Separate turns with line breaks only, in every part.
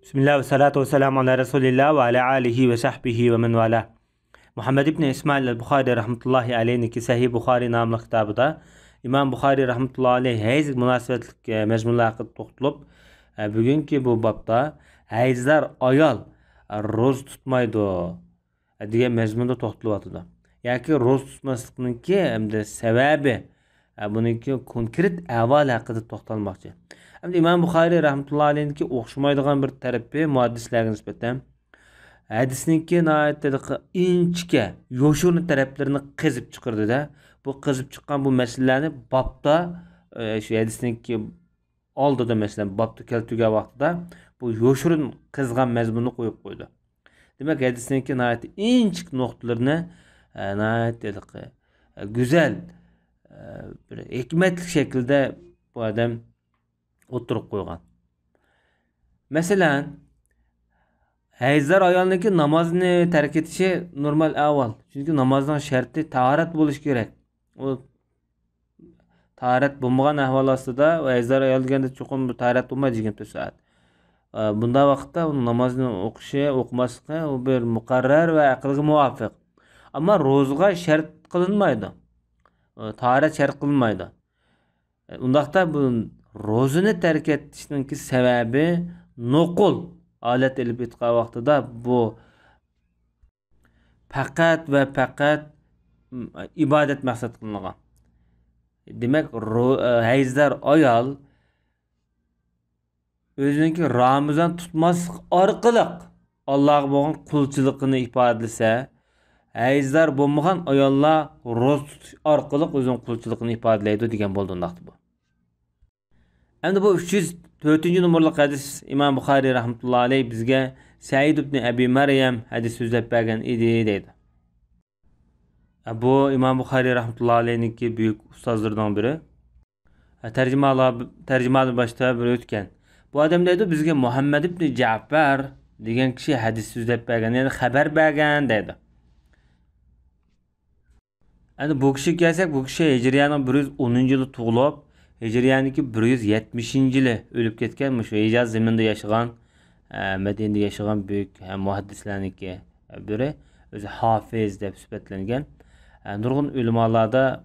Bismillah ve salatu ve selamu ala Resulillah ve ala alihi ve sahbihi ve men vala. Muhammed İbni İsmail el-Bukhari rahmetullahi aleyh'ninki Sahih Bukhari namlı kitabıda İmam Bukhari rahmetullahi aleyh heyz münasebetlik mezmunlar hakkında to'xtalib, bugünkü bu babda heyzlar ayal roz tutmaydı degan mezmunda to'xtalyapti. Yoki roz tutmaslikninki hamda sababi buniki konkret ahvol haqida to'xtalmoqchi. Hamda İmam Bukhari rahmetullahi aleyh'ninki o'xshamaydigan bir tarafi muhaddislarga nisbatan hadisninki inchga yoshurni taraflarini qizib chiqirdi-da. Bu qizib chiqqan bu masalalarni babda shu hadisninki oldida masalan babda keltirgan vaqtida bu yoshurun qizgan mazmunni qo'yib qo'ydi. Demak, hadisninki inchik nuqtalarini güzel bir hikmetli şekilde bu adam oturup koygan. Mesela hayzlar ayolniki namazını terk etişi normal avval. Çünkü namazdan şartı taharet buluş gerek. O taharet bulmagan ahval aslında hayzlar ayol degende çoğun bir taharet bulmaydı 24 saat. Bunda vakitte onun namazını okuması o bir mukarrer ve akılga muvafık. Ama rozga şart kılınmaydı. Taharet şart kılınmaydı. Undaqda bu rozunu terk etişninki sebebi nokul alet elip etqa vaqtida bu fakat ve fakat ibadet maksat kılıngan. Demek hayzlar ayal özünki Ramazan tutmaslık arqılıq Allah'a bo'lgan qulchiligini ifodalasa, hayzlar bo'lmagan ayollar roz tutish orqali o'zining qulchiligini ifodalaydi degan bo'ldi undaqdi bu. Endi bu 304 numaralı hadis İmam Bukhari rahmetullahi aleyh bizga Said ibn Abi Maryam hadis so'zlab bergan edi deydi. Bu İmam Bukhari rahmetullahi aleyh'ninki büyük ustozlardan biri. Tercümalı başta bir o'tgan. Bu adam deydi bizga Muhammed ibn Ja'far degan kishi hadis so'zlab bergan, ya'ni xabar bergan deydi. Endi bu kishi kelsak, bu kishi Hijriyaning 110-yili tug'ilib, Hijriyaniki 170-yili o'lib ketgan, shu Hijaz zaminida yashagan, Madinada yashagan büyük muhaddislarniki biri, o'zi hafiz deb sifatlangan. Nurg'un ulamolarda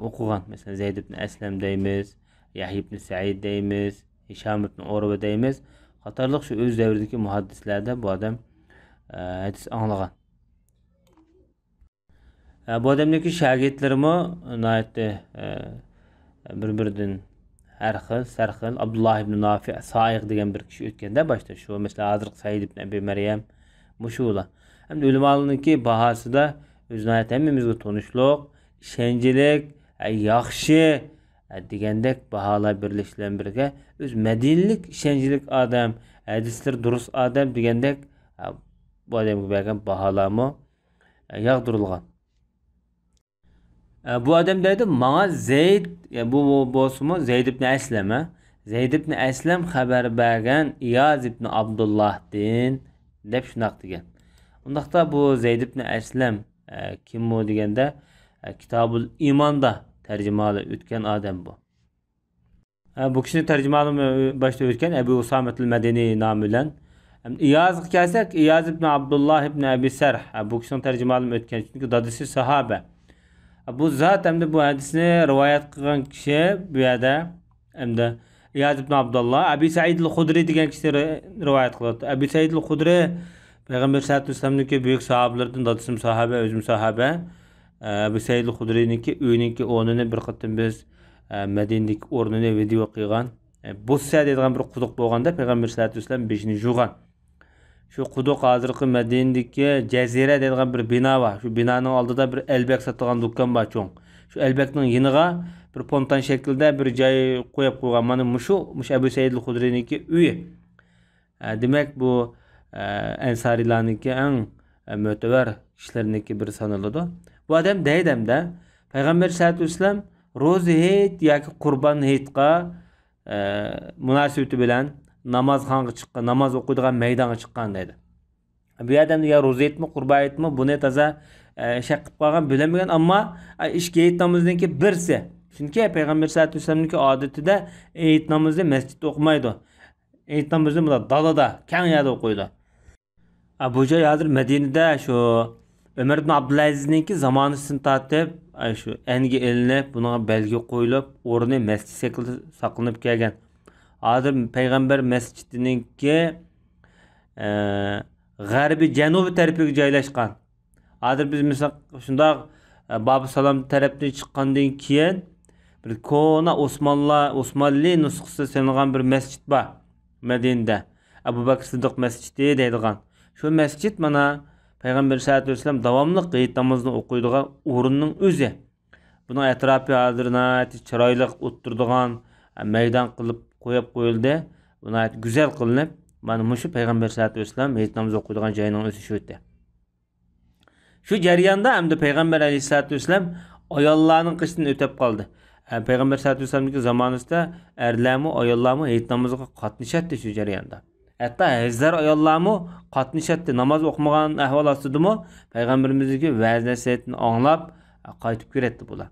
o'qigan, masalan Zayd ibn Aslam deymiz, Yahya ibn Sa'id deymiz, Hisham ibn Urva deymiz. Qatorliq shu o'z davridagi muhaddislarda bu adam hadis anglagan. Bu adamdaki şagirdlerimi bir-birinden her xil, sarxil Abdullah ibn Nafi Sa'iq degan bir kishi o'tganda boshda shu mesela hozir Said ibn Abi Maryam mushular. Hamda ulamolarniki bahosida o'zini hammamizga tanishliq, ishonchlik, yaxshi degandek baholar birlashgan birga o'z madinlik, ishonchlik odam, hadislar durust odam degandek bu odamga bergan baholarmi yog'dirilgan. Bu adam dedi bana Zeyd bu bosumu Zeyd ibn Aslam Zeyd ibn Aslam haber bergen İyaz ibn Abdullah'din deb shunaq degan. Undaqda bu Zeyd ibn Aslam kim bu deganda Kitabul İman'da tercümalı o'tgan adam bu. Bu kishini tercümalı başta o'tgan Ebu Usametul Medeni nomi bilan. İyazga kelsak İyaz ibn Abdullah ibn Abi Sarh bu kishini tercümalı o'tgan çünkü dadisi sahabe. Bu zat hem de bu hadisini rivayet kılan kişi bu yerde hem de İyaz ibn Abdullah Abi Said el-Hudri degan kişi rivayet kıldı. Abi Said el-Hudri Peygamber sallallahu aleyhi ve sellem'ninki büyük sahabelerden dadısım sahabe, özüm sahabe. Abi Said el-Hudri'ninki uyninki o'rnini bir qatim biz Medine'deki o'rnini video qilgan. Bussa deydigan bir quduq bo'lganda Peygamber sallallahu aleyhi ve sellem beshini jug'an. Şu quduq hozirgi Madinadagi Jazira deydigan bir bino var. Şu binanın oldida bir elbek sotadigan do'kon bor cho'ng. Şu elbekning yiniga bir fontan shaklida bir joy qo'yib qo'ygan. Mana mushu Abu Said al-Hudri'ninki uyi. Demak bu Ansarilarniki eng mo'tabar kishilarniki bir sanaladi. Bu odam deydimda Payg'ambar sallallohu alayhi vasallam ro'za hayit yoki qurbon hayitga munosabati bilan namazxonga chiqqan, namoz o'qiydigan maydonga chiqqan dedi. Bu odam ya ro'za hayitmi, qurbon hayitmi buni toza shak qilib qolgan bilmagan, ammo ishga hayit namozininki birsi. Chunki Payg'ambar sallallohu alayhi vasallamning odatida hayit namozida masjidda o'qimaydi. Aytamizni bular dalada, keng yerda o'qiydi. Bu joy hozir Madinada shu Ömer ibn Abdulazizninki zamonasidan tortib shu engi ilinib, buna belgi qo'yilib, o'rni masjid sifatida saqlanib kelgan. Hozir payg'ambar masjidininki g'arbiy janubiy tarafiga joylashgan. Hozir biz misol shundoq Bobur Salom tarafdan chiqqandan keyin bir kona Osmonli nusxasida sanalgan bir masjid bor Madinada. Abu Bakr Siddiq masjidi deydigan. Şu masjid mana Payg'ambar sallallohu alayhi vasallam davomli qiyit namozni o'qiydigan o'rinning o'zi. Buning atrofi hozirna chiroyli o'ttirdigan maydon qilib qo'yib qo'yildi. Buni go'zal qilinib, mana mushu Payg'ambar sallallohu alayhi vasallam mayit namoz o'qiydigan joyining o'zi shu yerda. Shu jarayonda hamda Payg'ambar alayhisolatu vasallam ayollarning qishidan o'tib qoldi. Payg'ambar sallallohu alayhi vasallamning zamonasida erlarmi, ayollarmi mayit namoziga qatnashadi shu jarayonda. Hatta hazar ayollarmi qatnashadi. Namoz o'qimagan ahvol ostidami Payg'ambarimizning va'z nasihatini anglab qaytib keladi bular.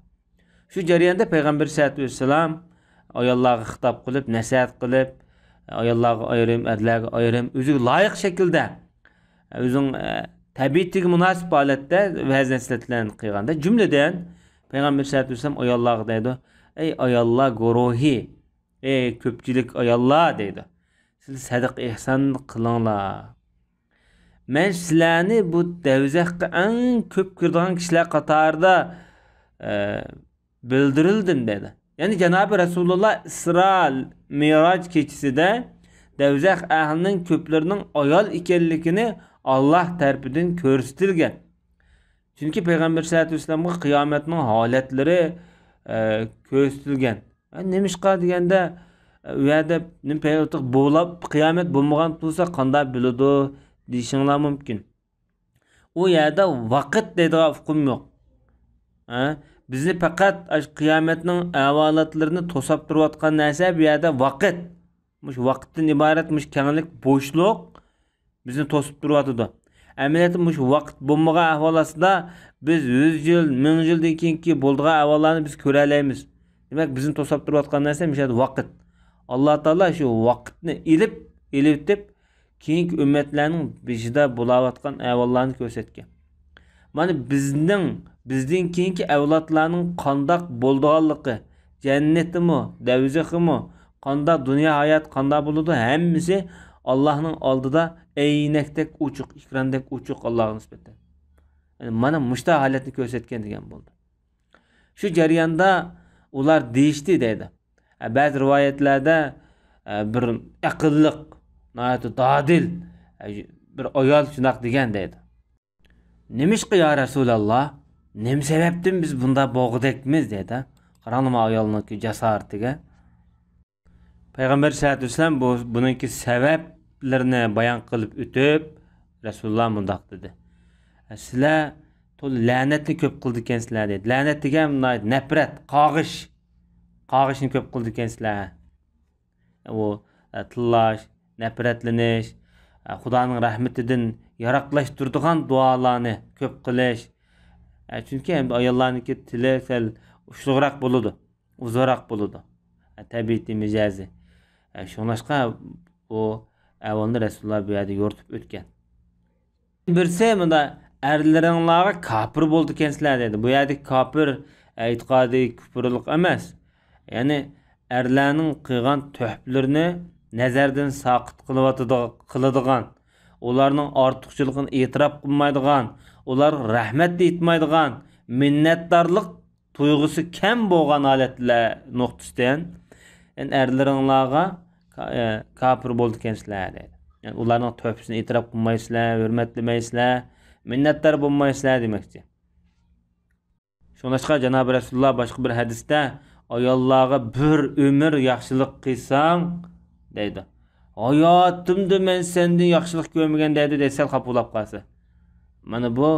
Shu jarayonda Payg'ambar sallallohu alayhi vasallam ayollarga xitob qilib, nasihat qilib, ayollarga ayrim, erlarga ayrim, o'ziga loyiq shaklda, o'zining tabiatiga munosib holatda va'z nasihatlarni qilganda, jumladan Payg'ambar sallallohu alayhi vasallam ayollarga deydi: "Ey ayollar guruhi, ey ko'pchilik ayollar" deydi. Siz sadiq ihson qilinglar. Men sizlarni bu davzaqqa eng ko'p kirdigan kishilar qatorida bildirildim dedi. Yani Cenab-ı Resulullah İsra Miraj kechisida davzaq ahlining ko'plarining ayol ekanligini Allah tarafidan ko'rsatilgan. Chunki Payg'ambar sallallohu alayhi vasallamga qiyomatning holatlari ko'rsatilgan. Nemishqa deganda u yerda bo'lib qiyomat bo'lmagan bo'lsa qanday biladi deyishinglar mumkin. U yerda vaqt deydigan hukm yo'q. Bizni faqat qiyomatning avolatlarini to'sab turayotgan narsa bu yerda vaqt. Mush vaqtdan iborat mush kenglik bo'shliq bizni to'sib turyotdi. Amaliyotda mush vaqt bo'lmagan ahvolda biz 100 yil, 1000 yildan keyingi bo'lgan ahvollarni biz ko'ra olamiz. Demak, bizni to'sab turayotgan narsa mush vaqt. Allah Taala şu vaqtni elitib keyingi ummatlarning beshida bo'layotgan ahvollarni ko'rsatgan. Mana bizning keyingi avlodlarning qandoq bo'lganligi, jannatimi, davzaximi, qandoq dunyo hayot qandoq bo'ladi, hammasi Allohning oldida aynakdek ochiq, ekrandek ochiq Allohga nisbatan. Yani mana mushta holatni ko'rsatgan degan bo'ldi. Shu jarayonda ular deyishdi deydi. Bazı rivoyatlarda bir aqlliq, nayati dadil bir ayol shunaq degan deydi. Nemishqa ya Rasululloh, nem sebepten biz bunda bo'g'dekmiz dedi. Qarangmi ayolning jasoratiga. Payg'ambar sallallohu alayhi vasallam buningki sabablarini bayon qilib o'tib, Rasululloh mundaq dedi. Sizlar la'natni ko'p qildi ekansizlar dedi. La'nat degan nafrat, qog'ishni ko'p qildi ekansizlar. O tillash, nafratlanish, Xudoning rahmatidan yaroqlashtiradigan duolarni ko'p qilish. Chunki ayollarningki tili sal ushliqroq bo'ladi, uzunroq bo'ladi. Tabiiy mijozi. Shunashqa bu avvalda Rasululloh bu yerda yo'rtib o'tgan. Birse bunda erlaringlarga kafir bo'ldi ekansizlar dedi. Bu yerda kafir e'tiqodiy kufrlik emas. Yani erlarning qilgan tuhflarini nazardan saqit qiladigan, ularning ortiqchiligini e'tirof qilmaydigan, ular rahmat etmaydigan, minnatdorlik tuyg'usi kam bo'lgan holatlar nuqtasidan yani erlaringlarga kafir bo'ldi ekansizlar dedi. Yani ularning tuhfasini e'tirof qilmaysizlar, hurmatlaysizlar, minnatdor bo'lmaysizlar demoqchi. Shuningdek Janob Rasululloh boshqa bir hadisda ayollarga bir ömür yaxshilik qilsang deydi. Hayotimda men sendan yaxshilik ko'rmagan deydi desal qapulab qolsa. Mana bu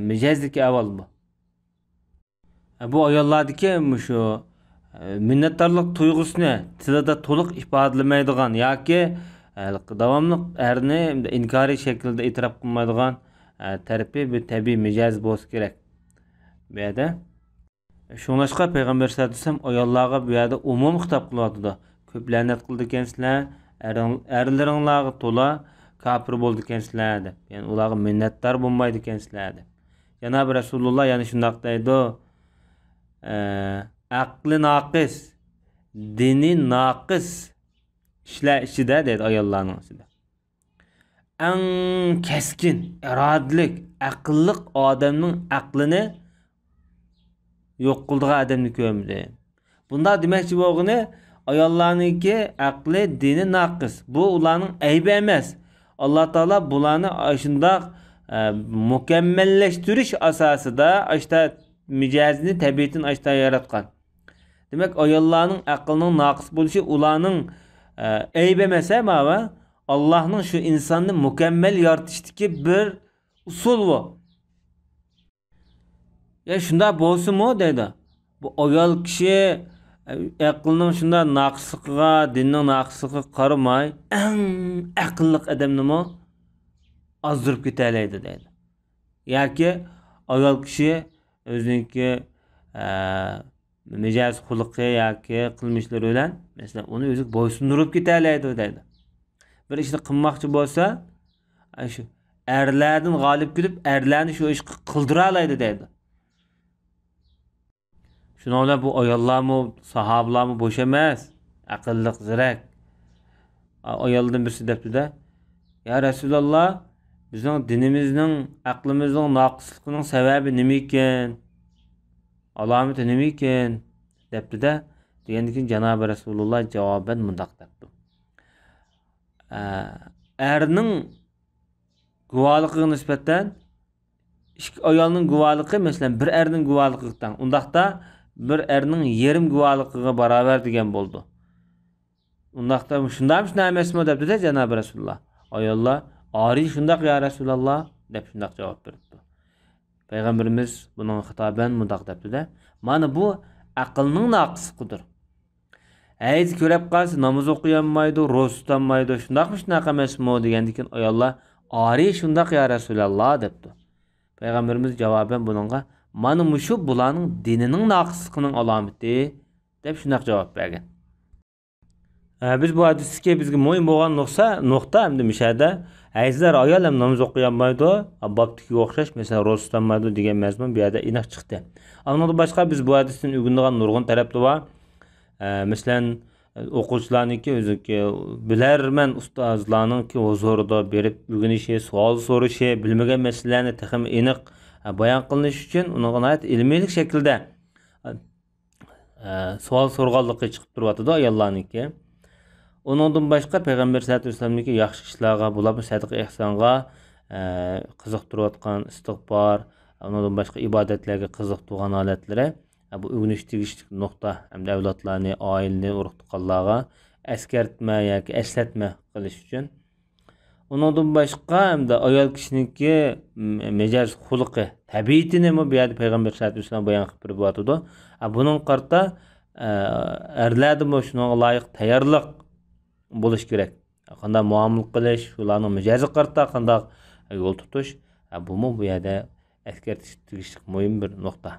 mijozdagi avval bu. Bu ayollardagi shu minnatdorlik tuyg'usini tilida to'liq ifodalamaydigan yoki davomli erni inkoriy shaklda e'tirof qilmaydigan tarafi bir tabiiy mijoz bo'lsa kerak. Bu yerda Şunlaşqa Peygamber sallallahu aleyhi ve sellem ayollarga bu yerda umum xitob qilyapti. Ko'p la'nat qildi ekansizlar, erleringlarga to'la kafir bo'ldi ekensizlar deb. Ya'ni ularga minnatdor bo'lmaydi ekensizlar deb. Janob Rasululloh yana shundoq deydi, aqli naqis, dini naqis ishlar ichida deydi ayollarning ichida. Eng keskin, irodalik, aqlliq odamning aqlini yo'q qildigan odamni ko'mdi. Bunda demakchi bo'lgani ayollarningki aqli, dini naqis. Bu ularning aybi emas. Alloh taolo bularni shundoq mukammallashtirish asosida ashta mijozini, tabiatini ashta yaratgan. Demak, ayollarning aqlining naqis bo'lishi ularning aybi emas, ama Allohning shu insonni mukammal yaratishdagi bir usul bu. Ya shunda bo'lsa-mu deydi. Bu ayol kishi aqlning shunda naqsligiga, dinning naqsligiga qaramay, eng aqlli odamni ozdirib ketalaydi deydi. Yoki ayol kishi o'ziniki mijoz xulqi yoki qilmishlari bilan masalan uni o'zi bo'ysundirib ketalaydi deydi. Bir ishni qilmoqchi bo'lsa, shu erlardan g'olib kelib, erlarni shu ishni qildira oladi deydi. Shuningdek bu ayollarmi, sahobalarmi bo'sh emas, aqlli, zirak. Ayoldan birisi debdi-da, "Ya Rasululloh, bizning dinimizning, aqlimizning naqsligining sababi nima ekan? Alomati nima ekan?" debdi-da. Degandan keyin Janob Rasululloh javoban mundoq debdi. Erning guvohligiga nisbatan ikki ayolning guvohligi masalan bir erning guvohligidan, undaqda bir erning yerim guvohligiga barobar degan bo'ldi. Undaqda shundam emasmi debdi-da Janob Rasululloh. Ayollar, "Ari shundaq ya Rasululloh" deb shundaq javob berdi. Payg'ambarimiz buning xitoban mundoq debdi-da, "Mana bu aqlning naqsligidir. Ayz ko'rib qolsa namoz o'qiolmaydi, ro'za tutolmaydi, shunaqa emasmi?" degandan keyin ayollar, "Ari shundaq ya Rasululloh" debdi. Payg'ambarimiz javoban buningga, "Mana mushu bularning dinining naqsligining alomati" deb shundaq javob bergan. Biz bu hadisga bizga muhim bo'lgan nuqta hamda mishada ayzlar ayol ham namoz o'qiolmaydi, bobtiga o'xshash, masalan, ro'za tutolmaydi degan mazmun bu yerda aniq chiqdi. Ammo boshqa biz bu hadisdan o'rgangan nurg'un taraflar bor. Masalan, o'quvchilarniki o'ziki bilarman ustozlarningki huzurida berib o'rganishi, savol so'rashi, bilmagan masalalarni texim aniq bayon qilinish uchun uni ilmiy shaklda savol so'rg'anligi chiqib turyapti ayollarniki. Onundan boshqa Payg'ambar sollallohu alayhi vasallamniki yaxshi ishlarga, bularni sadaqa ehsonga qiziqtirayotgan istig'for, onundan boshqa ibodatlarga qiziqtirgan holatlari bu o'rganish tegishli nuqta hamda avlodlarni, oilani, urug' tuqqanlarga eskartma yoki eslatma qilish uchun. Onundan boshqa hamda ayol kishiniki mijoz xulqi, tabiatini bu yerda Payg'ambar sollallohu alayhi vasallam bayon qilib beryapti. Buning qarta erlarda shunga loyiq tayyorlik bo'lish kerak. Qanday muomala qilish, ularning mijozi qarta qanday yo'l tutish, bu yerda eskartish tegishli muhim bir nuqta.